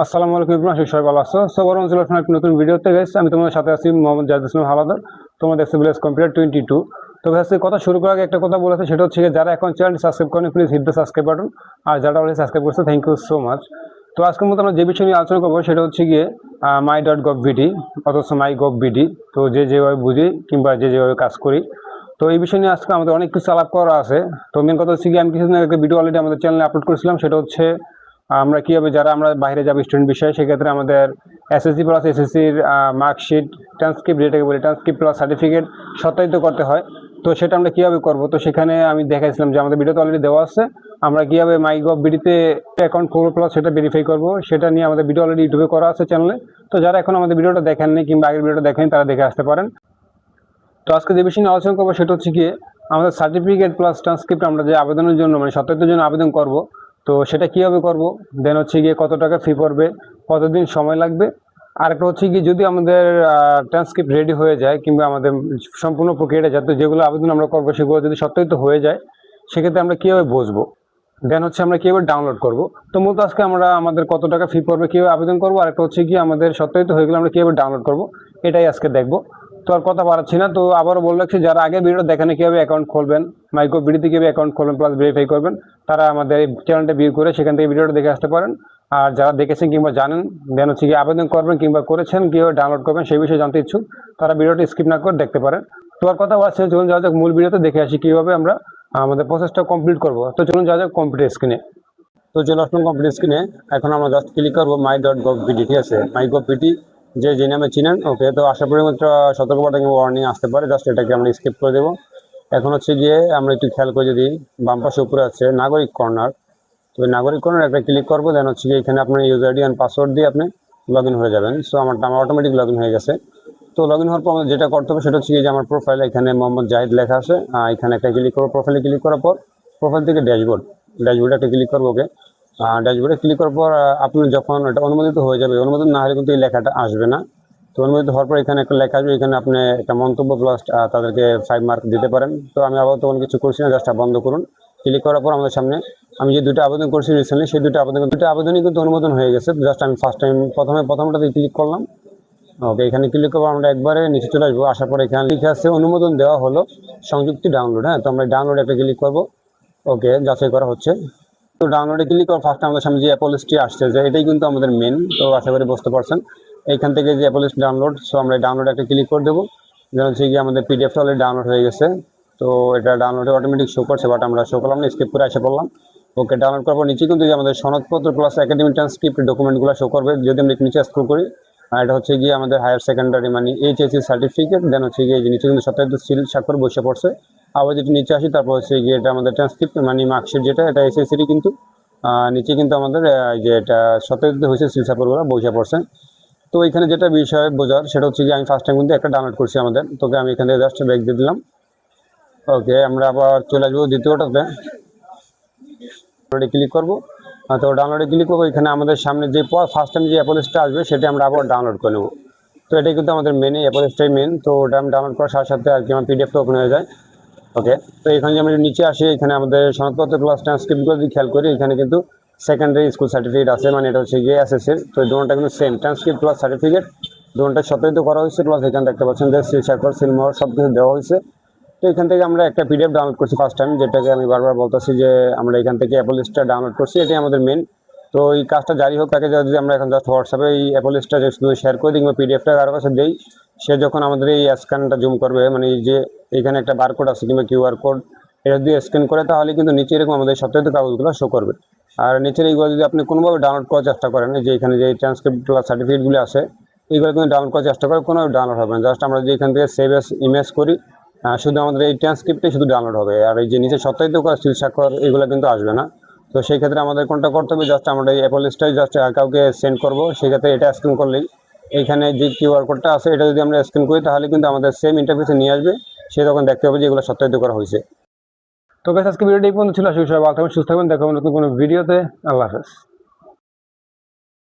আসসালামু আলাইকুম ইবরাহিম, সবাই ভালো আছো? সবার অঞ্চল একটা নতুন ভিডিওতে গেছে। আমি তোমাদের সাথে আছি মোহাম্মদ জাহিদ ইসলাম হাওলাদার, তোমাদের এসএবিএস কম্পিউটার 22। তো আজকে কথা শুরু করার আগে একটা কথা বলেছে, সেটা হচ্ছে যারা এখন চ্যানেলটি সাবস্ক্রাইব করেন please hit the subscribe button, আর যারা অলরেডি সাবস্ক্রাইব করছে থ্যাংক ইউ সো মাচ। তো আজকের মতো আমরা যে বিষয় নিয়ে আলোচনা করবো সেটা হচ্ছে গিয়ে my.gov.bd অথচ my.gov.bd। তো যেভাবে বুঝি কিংবা যেভাবে কাজ করি, তো এই বিষয় নিয়ে আজকে আমাদের অনেক কিছু আলাপ করা আছে। তো মেন কথা হচ্ছে গিয়ে আমি কিছুদিন আগে একটা ভিডিও অলরেডি আমাদের চ্যানেলে আপলোড করেছিলাম, সেটা হচ্ছে আমরা কীভাবে যারা আমরা বাইরে যাবো স্টুডেন্ট বিষয়ে, সেক্ষেত্রে আমাদের এসএসসি প্লাস এসএসসির মার্কশিট, ট্রান্সক্রিপ্ট, যেটাকে বলি ট্রান্সক্রিপ্ট প্লাস সার্টিফিকেট সত্যায়িত করতে হয়। তো সেটা আমরা কীভাবে করবো, তো সেখানে আমি দেখাইছিলাম যে আমাদের ভিডিওতে অলরেডি দেওয়া আছে আমরা কীভাবে my.gov.bd-তে অ্যাকাউন্ট করবো প্লাস সেটা ভেরিফাই করবো, সেটা নিয়ে আমাদের ভিডিও অলরেডি ইউটিউবে করা আছে চ্যানেলে। তো যারা এখন আমাদের ভিডিওটা দেখেননি কিংবা আগের ভিডিওটা দেখেন তারা দেখে আসতে পারেন। তো আজকে যে বিষয় নিয়ে আলোচনা করবো সেটা হচ্ছে গিয়ে আমাদের সার্টিফিকেট প্লাস ট্রান্সক্রিপ্ট আমরা যে আবেদনের জন্য মানে সত্যায়িতের জন্য আবেদন করব, তো সেটা কীভাবে করব, দেন হচ্ছে গিয়ে কত টাকা ফি পড়বে, কতদিন সময় লাগবে, আর একটা হচ্ছে গিয়ে যদি আমাদের ট্রান্সক্রিপ্ট রেডি হয়ে যায় কিংবা আমাদের সম্পূর্ণ প্রক্রিয়াটা যাতে যেগুলো আবেদন আমরা করবো সেগুলো যদি সত্যায়িত হয়ে যায় সেক্ষেত্রে আমরা কীভাবে বুঝবো, দেন হচ্ছে আমরা কীভাবে ডাউনলোড করব। তো মূলত আজকে আমরা আমাদের কত টাকা ফি পড়বে, কীভাবে আবেদন করবো, আর একটা হচ্ছে গিয়ে আমাদের সত্যায়িত হয়ে গেলে আমরা কীভাবে ডাউনলোড করব, এটাই আজকে দেখবো। তো আর কথা বাড়াচ্ছি না, তো আবারও বলে রাখছি যারা আগে ভিডিও দেখেন কীভাবে অ্যাকাউন্ট খুলবেন, my.gov.bd-তে কীভাবে অ্যাকাউন্ট খুলবেন প্লাস ভেরিফাই করবেন, তারা আমাদের এই চ্যানেলটা ভিউ করে সেখান থেকে ভিডিওটা দেখে আসতে পারেন। আর যারা দেখেছেন কিংবা জানেন দেন হচ্ছে গিয়ে আবেদন করবেন কিংবা করেছেন কীভাবে ডাউনলোড করবেন সেই বিষয়ে জানতে ইচ্ছুক, তারা ভিডিওটি স্কিপ না করে দেখতে পারেন। তো আর কথা বাড়ছে, চলুন যাওয়া যাক মূল ভিডিওতে, দেখে আসি কীভাবে আমরা আমাদের প্রসেসটা কমপ্লিট করব। তো চলুন যাওয়া যাক কম্পিউটার স্ক্রিনে। তো চলে আসলাম কম্পিউটার স্ক্রিনে। এখন আমরা জাস্ট ক্লিক করবো my.gov.bd, ঠিক আছে? my.gov.bd যে নামে চিনেন, ওকে। তো আশা করি মাত্র সতর্কবার্তা কিংবা ওয়ার্নিং আসতে পারে, জাস্ট এটাকে আমরা স্কিপ করে দেবো। এখন হচ্ছে গিয়ে আমরা একটু খেয়াল করে যদি বাম পাশে উপরে আছে নাগরিক কর্নার, তো নাগরিক কর্নার একটা ক্লিক করবো, দেন হচ্ছে গিয়ে এখানে আপনার ইউজার আইডি অ্যান্ড পাসওয়ার্ড দিয়ে আপনি লগ ইন হয়ে যাবেন। সো আমার অটোমেটিক লগ ইন হয়ে গেছে। তো লগ ইন হওয়ার পর আমাদের যেটা করতে হবে সেটা হচ্ছে যে আমার প্রোফাইলে এখানে মোহাম্মদ জাহিদ লেখা আছে, এখানে একটা ক্লিক করবো। প্রোফাইলে ক্লিক করার পর প্রোফাইল থেকে ড্যাশবোর্ডে একটা ক্লিক করবো, ওকে। ড্যাশবোর্ডে ক্লিক করার পর আপনি যখন এটা অনুমোদিত হয়ে যাবে, অনুমোদিত না হলে কিন্তু এই লেখাটা আসবে না। তো অনুমোদিত হওয়ার পর এখানে একটা লেখা আসবে, এখানে আপনি একটা মন্তব্য প্লাস তাদেরকে 5 মার্ক দিতে পারেন। তো আমি আবার তখন কিছু করছি না, জাস্ট বন্ধ করুন। ক্লিক করার পর আমাদের সামনে আমি যে দুটো আবেদন করছি রিসেন্টলি, সেই দুটো আবেদনই কিন্তু অনুমোদন হয়ে গেছে। জাস্ট আমি ফার্স্ট টাইম প্রথমটাতে ক্লিক করলাম, ওকে। এখানে ক্লিক করবো, আমরা একবারে নিচে চলে আসবো। আসার পর এখানে লিখে আছে অনুমোদন দেওয়া হলো, সংযুক্তি ডাউনলোড। হ্যাঁ, তো আমরা ডাউনলোড একটা ক্লিক করবো, ওকে। যাচাই করা হচ্ছে। তো ডাউনলোডে ক্লিক করার ফার্স্ট আমাদের সামনে যে অ্যাপল লিস্টটি আসছে, যে এটাই কিন্তু আমাদের মেন। তো আশা করি বুঝতে পারছেন এইখান থেকে যে অ্যাপল লিস্ট ডাউনলোড। সো আমরা ডাউনলোড একটা ক্লিক করে দেবো, যেন হচ্ছে গিয়ে আমাদের পিডিএফটা অলরেডি ডাউনলোড হয়ে গেছে। তো এটা ডাউনলোডে অটোমেটিক শো করছে, বাট আমরা শো করলাম না, স্কিপ করে এসে পড়লাম, ওকে। ডাউনলোড করার পর নিচে কিন্তু যে আমাদের সনদপত্র প্লাস একাডেমিক ট্রান্সক্রিপ্ট ডকুমেন্টগুলো শো করবে। যদি আমরা নিচে স্ক্রল করি, এটা হচ্ছে গিয়ে আমাদের হায়ার সেকেন্ডারি মানে এইচএসসি সার্টিফিকেট, দেন হচ্ছে গিয়ে নিচে কিন্তু সত্যায়িত সিল স্বাক্ষর বসে পড়ছে। আবার যদি নিচে আসি, তারপর হচ্ছে গিয়ে এটা আমাদের ট্রান্সক্রিপ্ট মানে মার্কশিট, যেটা এটা এসএসসিটি কিন্তু নিচে কিন্তু আমাদের যে এটা সত্যায়িত হয়েছে সিল স্বাক্ষরগুলো বসে পড়ছে। তো এখানে যেটা বিষয় বোঝার সেটা হচ্ছে যে আমি ফার্স্ট টাইম কিন্তু একটা ডাউনলোড করছি আমাদের, তোকে আমি এখান থেকে জাস্ট ব্যাক দিয়ে দিলাম, ওকে। আমরা আবার চলে আসবো দ্বিতীয়টাতে, ক্লিক করবো। তো ডাউনলোডে ক্লিক করবো, এখানে আমাদের সামনে যে ফার্স্ট টাইম যে অ্যাপল লিস্টটা আসবে সেটা আমরা আবার ডাউনলোড করে নেবো। তো এটাই কিন্তু আমাদের মেন, অ্যাপল লিস্টটাই মেন। তো ওটা আমি ডাউনলোড করার সাথে সাথে আর কি আমার পিডিএফটা ওপেন হয়ে যায়, ওকে। তো এখানে যে আমরা নিচে আসি, এখানে আমাদের সনদপত্র প্লাস ট্রান্সক্রিপ্টগুলো যদি খেয়াল করি, এখানে কিন্তু সেকেন্ডারি স্কুল সার্টিফিকেট আছে, মানে এটা হচ্ছে গিয়ে এসএসসির। তো এই দুটোটা কিন্তু সেম, ট্রান্সক্রিপ্ট প্লাস সার্টিফিকেট দুটোটা সত্যায়িত করা হয়েছে, প্লাস এখানে দেখতে পাচ্ছেন যে সিল স্বাক্ষর সিলমোহর সব কিছু দেওয়া হয়েছে। তো এখান থেকে আমরা একটা পিডিএফ ডাউনলোড করছি ফার্স্ট টাইম, যেটাকে আমি বারবার বলতেছি যে আমরা এখান থেকে অ্যাপল লিস্টটা ডাউনলোড করছি, এটাই আমাদের মেন। তো এই কাজটা জারি হোক, তাকে যদি আমরা এখন জাস্ট হোয়াটসঅ্যাপে এই অ্যাপল লিস্টটা শুধু শেয়ার করে দিই কিংবা পিডিএফটা কারো কাছে দেই, সে যখন আমাদের এই স্ক্যানটা জুম করবে, মানে এই যে এখানে একটা বারকোড আছে কিংবা কিউআর কোড, এটা যদি স্ক্যান করে তাহলে কিন্তু নিচে এরকম আমাদের সত্যায়িত কাগজগুলো শো করবে। আর নিচের এইগুলো যদি আপনি কোনোভাবে ডাউনলোড করার চেষ্টা করেন, যে এখানে যে ট্রান্সক্রিপ্ট প্লাস সার্টিফিকেটগুলো আছে এইগুলো কিন্তু ডাউনলোড করার চেষ্টা করে, কোনো ডাউনলোড হবে না। জাস্ট আমরা যদি এখান থেকে সেভ এস ইমেজ করি, শুধু আমাদের এই ট্রান্সক্রিপ্টে শুধু ডাউনলোড হবে, আর এই যে নিচে সত্যায়িত করা সিল স্বাক্ষর এগুলো কিন্তু আসবে না। তো সেই ক্ষেত্রে আমাদের কোনটা করতে হবে, জাস্ট আমরা এই অ্যাপল লিস্টটাই জাস্ট কাউকে সেন্ড করবো, সেক্ষেত্রে এটা স্ক্যান করলেই এইখানে যে কিউআর কোডটা আছে এটা যদি আমরা স্ক্যান করি তাহলে কিন্তু আমাদের সেম ইন্টারফেসে নিয়ে আসবে, সে তখন দেখতে হবে যে এগুলো সত্যায়িত করা হয়েছে। তো গাইস, আজকে ভিডিওটা এই পর্যন্ত ছিল। সবাই ভালো থাকবেন, সুস্থ থাকবেন, দেখা হবে নতুন কোনো ভিডিওতে। আল্লাহ হাফেজ।